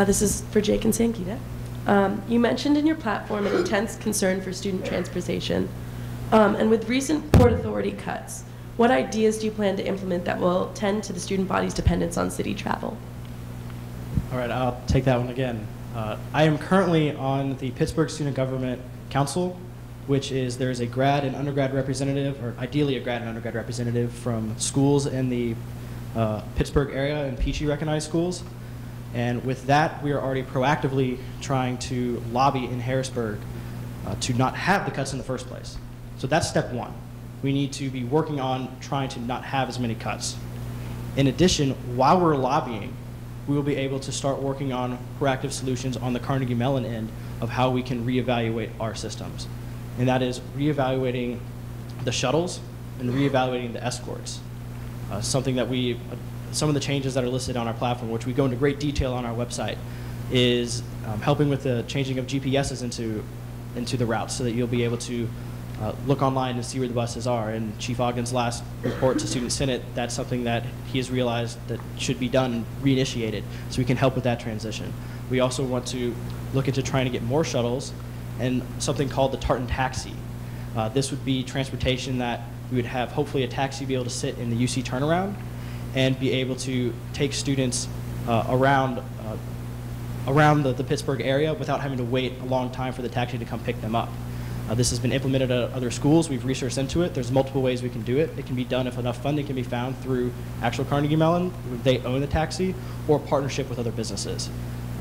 This is for Jake and Sangita. You mentioned in your platform an intense concern for student transportation. And with recent Port Authority cuts, what ideas do you plan to implement that will tend to the student body's dependence on city travel? All right, I'll take that one again. I am currently on the Pittsburgh Student Government Council, which is there's a grad and undergrad representative, or ideally a grad and undergrad representative from schools in the Pittsburgh area and Peachy recognized schools. And with that, we are already proactively trying to lobby in Harrisburg to not have the cuts in the first place. So that's step one. We need to be working on trying to not have as many cuts. In addition, while we're lobbying, we will be able to start working on proactive solutions on the Carnegie Mellon end of how we can reevaluate our systems. And that is reevaluating the shuttles and reevaluating the escorts. Something that some of the changes that are listed on our platform, which we go into great detail on our website, is helping with the changing of GPSs into the routes so that you'll be able to look online and see where the buses are. And Chief Ogden's last report to Student Senate, that's something that he has realized that should be done and reinitiated, so we can help with that transition. We also want to look into trying to get more shuttles and something called the Tartan Taxi. This would be transportation that we would have hopefully a taxi be able to sit in the UC turnaround and be able to take students around the Pittsburgh area without having to wait a long time for the taxi to come pick them up. This has been implemented at other schools. We've researched into it. There's multiple ways we can do it. It can be done if enough funding can be found through actual Carnegie Mellon, they own the taxi, or partnership with other businesses.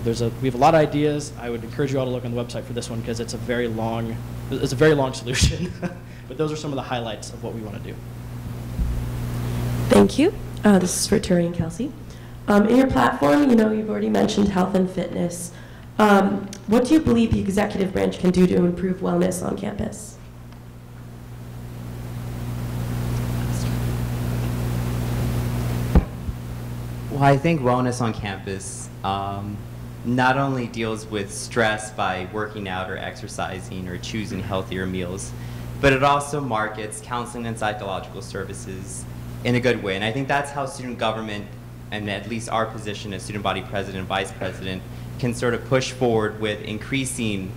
We have a lot of ideas. I would encourage you all to look on the website for this one because it's a very long solution. But those are some of the highlights of what we want to do. Thank you. This is for Turi and Kelsey. In your platform, you've already mentioned health and fitness. What do you believe the executive branch can do to improve wellness on campus? Well, I think wellness on campus not only deals with stress by working out or exercising or choosing healthier meals, but it also markets counseling and psychological services in a good way. And I think that's how student government, and at least our position as student body president and vice president, can sort of push forward with increasing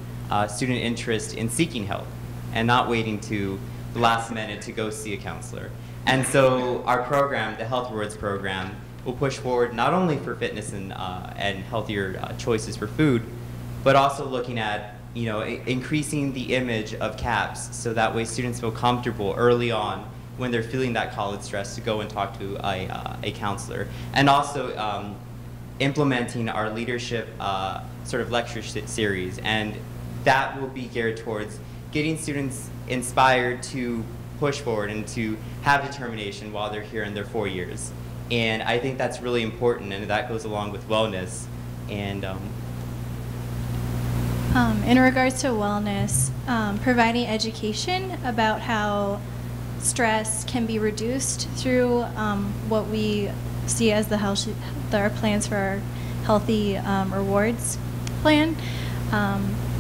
student interest in seeking help and not waiting to the last minute to go see a counselor. And so our program, the Health Rewards program, will push forward not only for fitness and healthier choices for food, but also looking at increasing the image of CAPS so that way students feel comfortable early on when they're feeling that college stress to go and talk to a counselor. And also implementing our leadership sort of lecture series, and that will be geared towards getting students inspired to push forward and to have determination while they're here in their 4 years. And I think that's really important, and that goes along with wellness. And in regards to wellness, providing education about how stress can be reduced through what we see as our plans for our healthy rewards plan.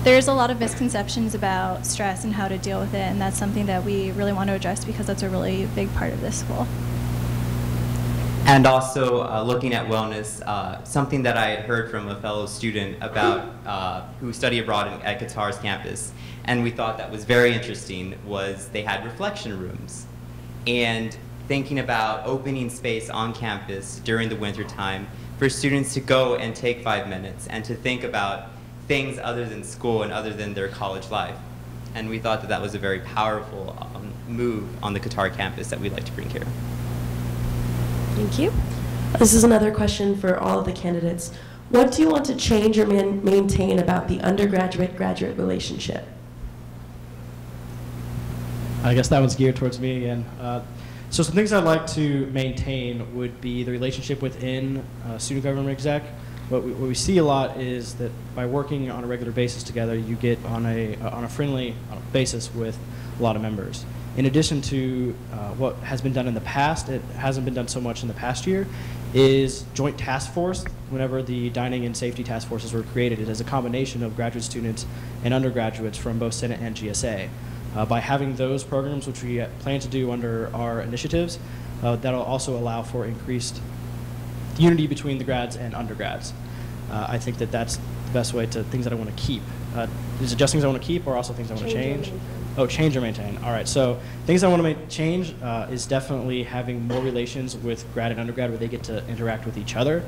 There's a lot of misconceptions about stress and how to deal with it, and that's something that we really want to address because that's a really big part of this school. And also looking at wellness, something that I had heard from a fellow student about who studied abroad at Qatar's campus, and we thought that was very interesting, was they had reflection rooms. And thinking about opening space on campus during the winter time for students to go and take 5 minutes and to think about things other than school and other than their college life. And we thought that that was a very powerful move on the Qatar campus that we'd like to bring here. Thank you. This is another question for all of the candidates. What do you want to change or maintain about the undergraduate-graduate relationship? I guess that one's geared towards me again. So some things I'd like to maintain would be the relationship within student government exec. What we see a lot is that by working on a regular basis together, you get on a friendly basis with a lot of members. In addition to what has been done in the past, it hasn't been done so much in the past year, is joint task force. Whenever the dining and safety task forces were created, it is a combination of graduate students and undergraduates from both Senate and GSA. By having those programs, which we plan to do under our initiatives, that'll also allow for increased unity between the grads and undergrads. I think that that's the best way to things that I want to keep. Is it just things I want to keep or also things I want to change? Oh, change or maintain. All right, so things I want to change is definitely having more relations with grad and undergrad where they get to interact with each other.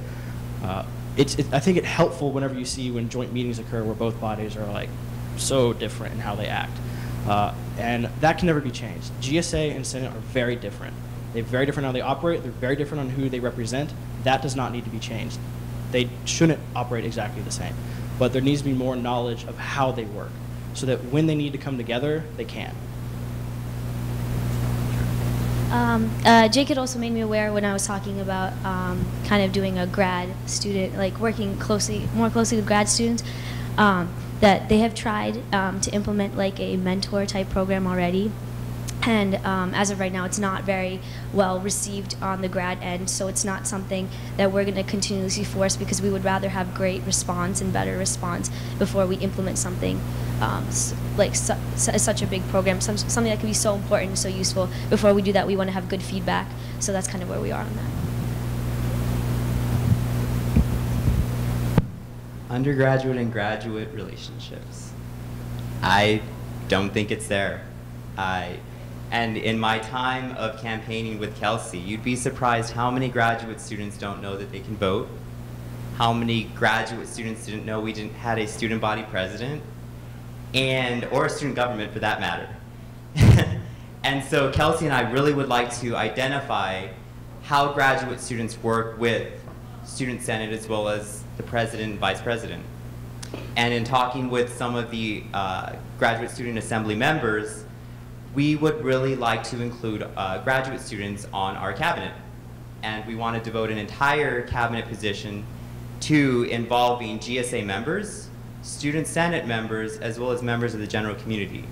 I think it's helpful whenever you see when joint meetings occur where both bodies are like so different in how they act. And that can never be changed. GSA and Senate are very different. They're very different how they operate. They're very different on who they represent. That does not need to be changed. They shouldn't operate exactly the same. But there needs to be more knowledge of how they work so that when they need to come together, they can. Jake had also made me aware when I was talking about kind of doing a grad student, like working more closely with grad students, that they have tried to implement like a mentor type program already. And as of right now, it's not very well received on the grad end, so it's not something that we're going to continuously force because we would rather have great response and better response before we implement something like such a big program, something that can be so important and so useful. Before we do that, we want to have good feedback, so that's kind of where we are on that. Undergraduate and graduate relationships. I don't think it's there. And in my time of campaigning with Kelsey, you'd be surprised how many graduate students don't know that they can vote, how many graduate students didn't know we had a student body president, or a student government for that matter. And so Kelsey and I really would like to identify how graduate students work with Student Senate as well as the president and vice president. And in talking with some of the graduate student assembly members, we would really like to include graduate students on our cabinet. And we want to devote an entire cabinet position to involving GSA members, Student Senate members, as well as members of the general community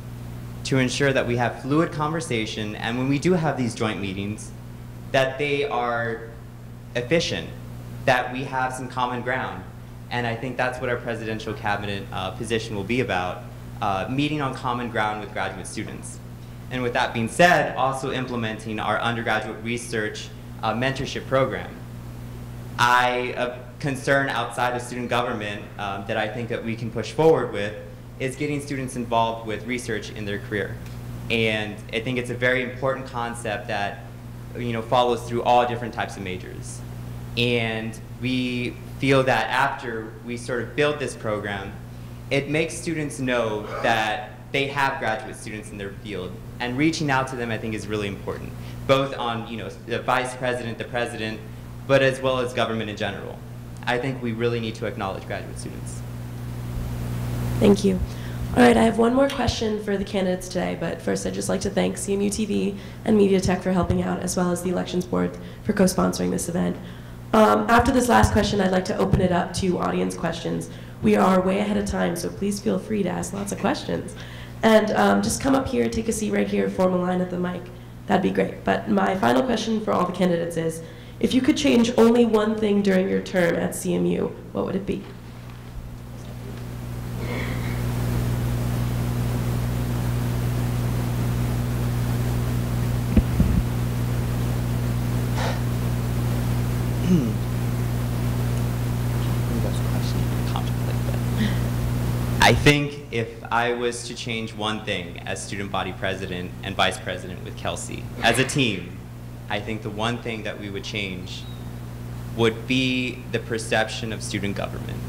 to ensure that we have fluid conversation, and when we do have these joint meetings, that they are efficient, that we have some common ground. And I think that's what our presidential cabinet position will be about, meeting on common ground with graduate students. And with that being said, also implementing our undergraduate research mentorship program. A concern outside of student government that I think that we can push forward with is getting students involved with research in their career. And I think it's a very important concept that follows through all different types of majors. And we feel that after we sort of build this program, it makes students know that they have graduate students in their field, and reaching out to them I think is really important, both on the vice president, the president, but as well as government in general. I think we really need to acknowledge graduate students. Thank you. All right, I have one more question for the candidates today, but first I'd just like to thank cmuTV and MediaTek for helping out, as well as the Elections Board for co-sponsoring this event. After this last question, I'd like to open it up to audience questions. We are way ahead of time, so please feel free to ask lots of questions. And just come up here, take a seat right here, form a line at the mic. That'd be great. But my final question for all the candidates is, if you could change only one thing during your term at CMU, what would it be? I think if I was to change one thing as student body president and vice president with Kelsey, as a team, I think the one thing that we would change would be the perception of student government.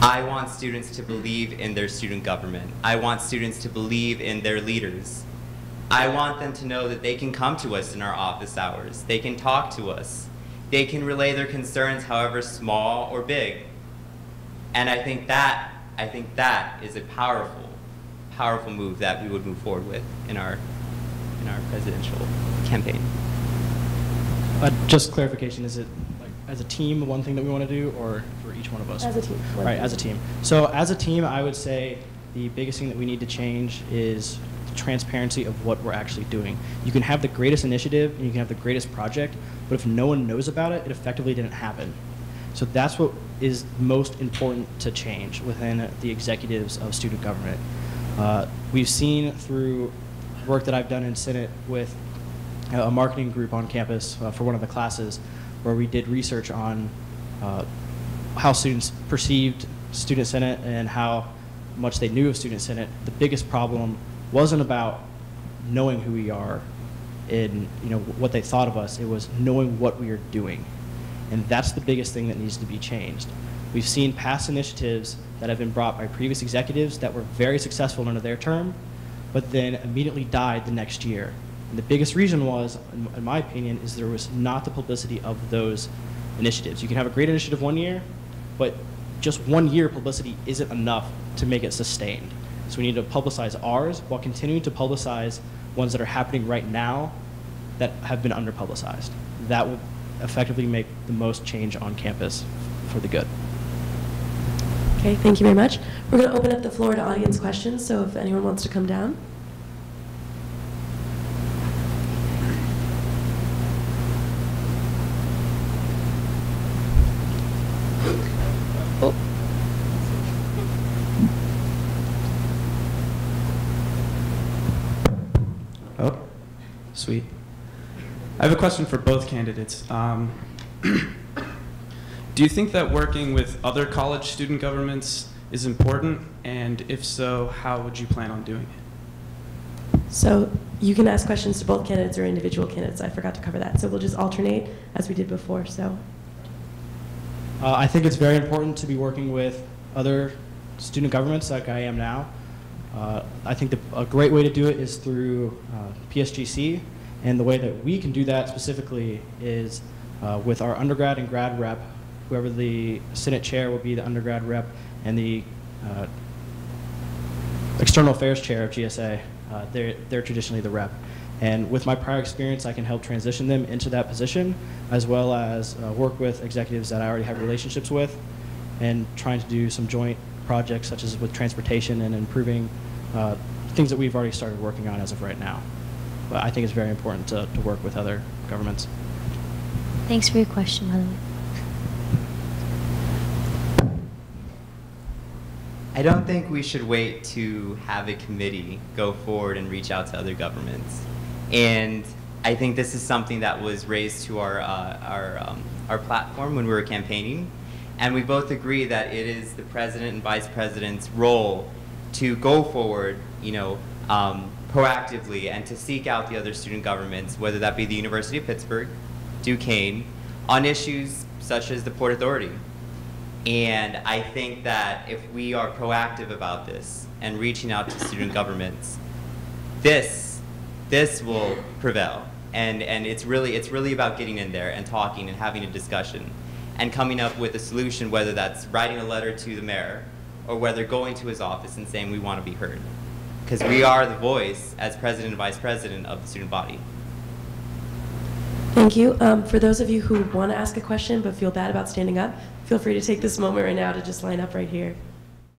I want students to believe in their student government. I want students to believe in their leaders. I want them to know that they can come to us in our office hours. They can talk to us. They can relay their concerns, however small or big. And I think that is a powerful, powerful move that we would move forward with in our presidential campaign. Just clarification, is it like as a team one thing that we want to do, or for each one of us? As a team. Right, as a team. So as a team, I would say the biggest thing that we need to change is the transparency of what we're actually doing. You can have the greatest initiative and you can have the greatest project, but if no one knows about it, it effectively didn't happen. So that's what is most important to change within the executives of student government. We've seen through work that I've done in Senate with a marketing group on campus for one of the classes where we did research on how students perceived Student Senate and how much they knew of Student Senate, the biggest problem wasn't about knowing who we are and what they thought of us. It was knowing what we are doing. And that's the biggest thing that needs to be changed. We've seen past initiatives that have been brought by previous executives that were very successful under their term, but then immediately died the next year. And the biggest reason was, in my opinion, is there was not the publicity of those initiatives. You can have a great initiative one year, but just 1 year publicity isn't enough to make it sustained. So we need to publicize ours while continuing to publicize ones that are happening right now that have been under-publicized. That would effectively make the most change on campus for the good. Okay, thank you very much. We're going to open up the floor to audience questions, so if anyone wants to come down. Oh, sweet. I have a question for both candidates. Do you think that working with other college student governments is important? And if so, how would you plan on doing it? So you can ask questions to both candidates or individual candidates. I forgot to cover that. So we'll just alternate as we did before. So I think it's very important to be working with other student governments like I am now. I think a great way to do it is through PSGC, and the way that we can do that specifically is with our undergrad and grad rep. Whoever the Senate chair will be the undergrad rep, and the external affairs chair of GSA, they're traditionally the rep. And with my prior experience, I can help transition them into that position, as well as work with executives that I already have relationships with, and trying to do some joint projects such as with transportation and improving things that we've already started working on as of right now. But I think it's very important to work with other governments. Thanks for your question, by the way. I don't think we should wait to have a committee go forward and reach out to other governments. And I think this is something that was raised to our platform when we were campaigning. And we both agree that it is the president and vice president's role to go forward, proactively and to seek out the other student governments, whether that be the University of Pittsburgh, Duquesne, on issues such as the Port Authority. And I think that if we are proactive about this and reaching out to student governments, this will prevail. And it's really about getting in there and talking and having a discussion and coming up with a solution, whether that's writing a letter to the mayor or whether going to his office and saying we want to be heard. Because we are the voice as president and vice president of the student body. thank you. For those of you who want to ask a question but feel bad about standing up, feel free to take this moment right now to just line up right here.